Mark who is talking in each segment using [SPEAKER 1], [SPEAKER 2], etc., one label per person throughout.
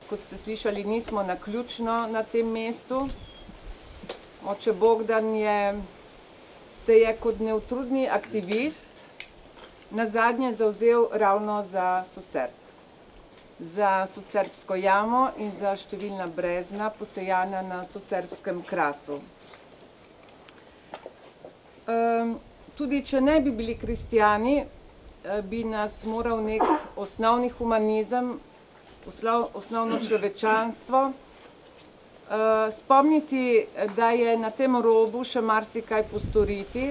[SPEAKER 1] Kot ste slišali, nismo naključno na tem mestu. Oče Bogdan se je kot neutrudni aktivist nazadnje zavzel ravno za Socerb. Za Socerbsko jamo in za številna brezna, posejana na socerbskem krasu. Tudi če ne bi bili kristjani, bi nas moral nek osnovni humanizem, osnovno človečanstvo spomniti, da je na tem robu še marsikaj postoriti,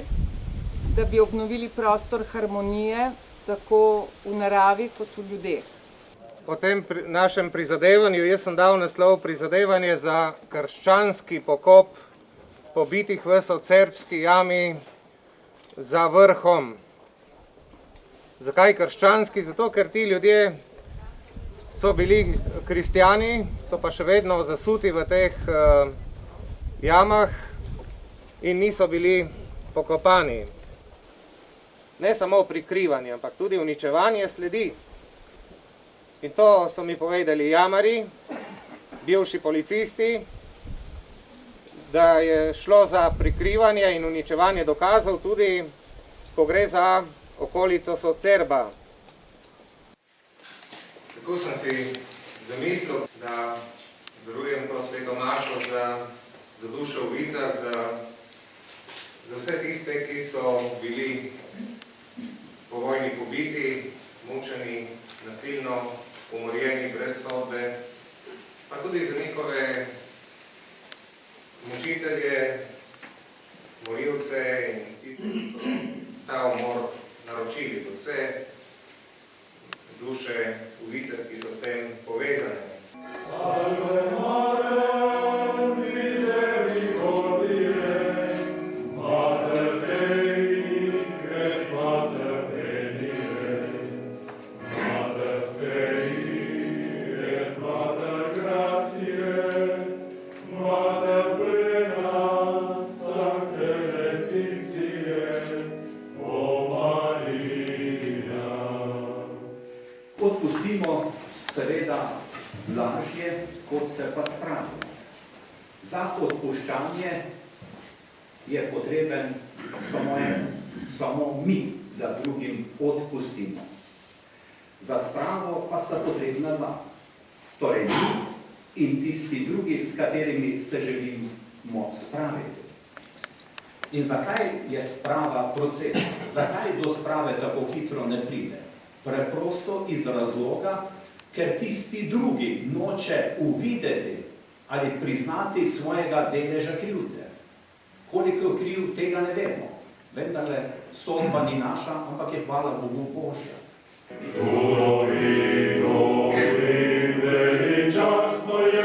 [SPEAKER 1] da bi obnovili prostor harmonije, tako v naravi kot v ljudeh.
[SPEAKER 2] O tem našem prizadevanju jaz sem dal naslov Prizadevanje za krščanski pokop pobitih v Socerbski jami za vrhom. Zakaj krščanski? Zato, ker ti ljudje so bili kristjani, so pa še vedno zasuti v teh jamah in niso bili pokopani. Ne samo prikrivanje, ampak tudi uničevanje sledi. In to so mi povedali jamari, bivši policisti, da je šlo za prikrivanje in uničevanje dokazov tudi, ko gre za okolico Socerba. Tako sem si zamislil, da darujem to sveto mašo za dušo v Vicah, za vse tiste, ki so bili po vojni pobiti, mučeni, nasilno, umorjeni brez sodbe, pa tudi za njihove mučitelje, morilce in tiste, ki so ta umor naročili, za vse duše v Vicah, ki so s tem povezane.
[SPEAKER 3] Odpustimo seveda lažje, kot se pa spravimo. Za odpuščanje je potreben samo mi, da drugim odpustimo. Za spravo pa sta potrebna dva. Torej mi in tisti drugi, s katerimi se želimo spraviti. In zakaj je sprava proces? Zakaj do sprave tako hitro ne pride? Preprosto iz razloga, ker tisti drugi noče uvideti ali priznati svojega deleža krivde. Koliko kriv, tega ne vemo. Vendarle sodba ni naša, ampak je hvala Bogu Božja. Veličastno je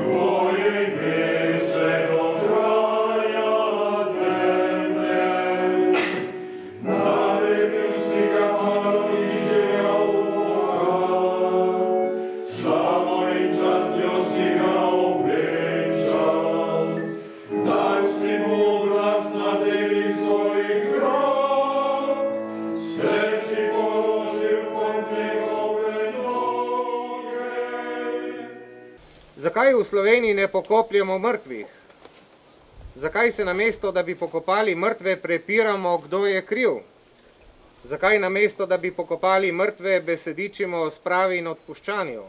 [SPEAKER 3] tvoje ime vse do kraja zemlje. Naredil si ga Manovičega Boga, slavo in častjo si ga oblečal. Daj si mu glas na deli svojih rok, vse si položil pod njegove noge.
[SPEAKER 2] Zakaj v Sloveniji ne pokopljamo mrtvih? Zakaj se namesto, da bi pokopali mrtve, prepiramo, kdo je kriv? Zakaj namesto, da bi pokopali mrtve, besedičimo o spravi in odpuščanju?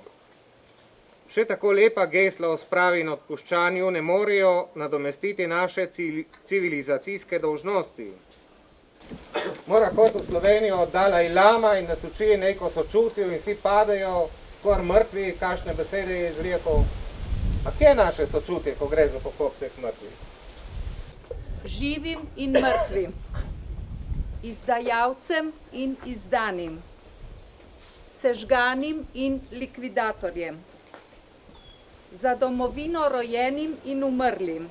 [SPEAKER 2] Še tako lepa gesla o spravi in odpuščanju ne morejo nadomestiti naše civilizacijske dolžnosti. Mora kot v Slovenijo Dalaj Lama in nas uči neko sočutju in vsi padejo skoraj mrtvi, kakšne besede je izrekel. A kje je naše sočutje, ko gre za pokop teh mrtvih?
[SPEAKER 4] Živim in mrtvim, izdajalcem in izdanim, sežganim in likvidatorjem, za domovino rojenim in umrlim,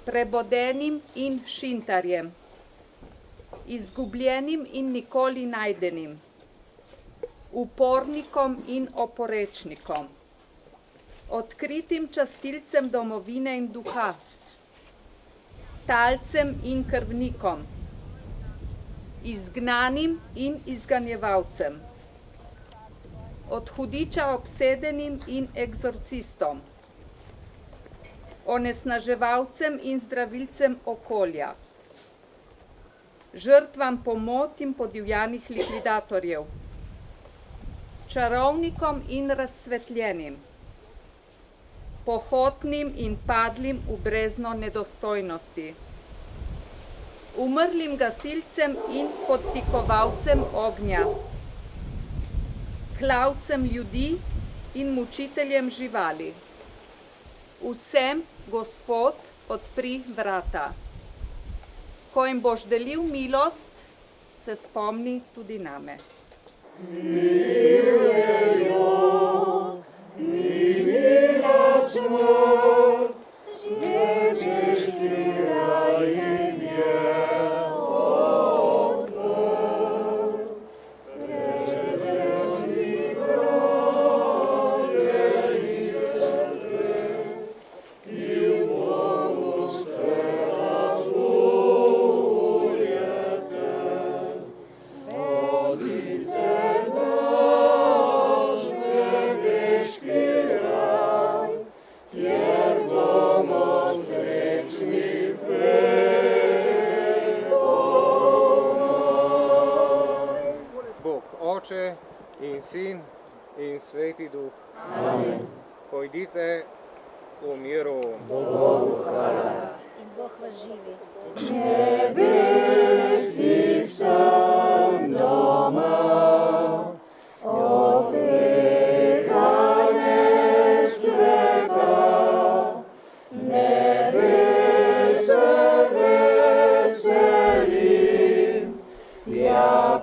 [SPEAKER 4] prebodenim in šintarjem, izgubljenim in nikoli najdenim, upornikom in oporečnikom, odkritim častilcem domovine in duha, talcem in krvnikom, izgnanim in izganjevalcem, od hudiča obsedenim in egzorcistom, onesnaževalcem in zdravilcem okolja, žrtvam pomot in podivjanih likvidatorjev, čarovnikom in razsvetljenim, pohotnim in padlim v brezno nedostojnosti, umrlim gasilcem in podtikovalcem ognja, klavcem ljudi in mučiteljem živali. Vsem, Gospod, odpri vrata. Ko jim boš delil milost, se spomni tudi name.
[SPEAKER 2] Oče in Sin in Sveti Duh. Amen. Pojdite v miru.
[SPEAKER 5] Bogu hvala. In Bog vas živi.
[SPEAKER 6] Nebesih sem doma, opekane sveta, nebesa veselim, ja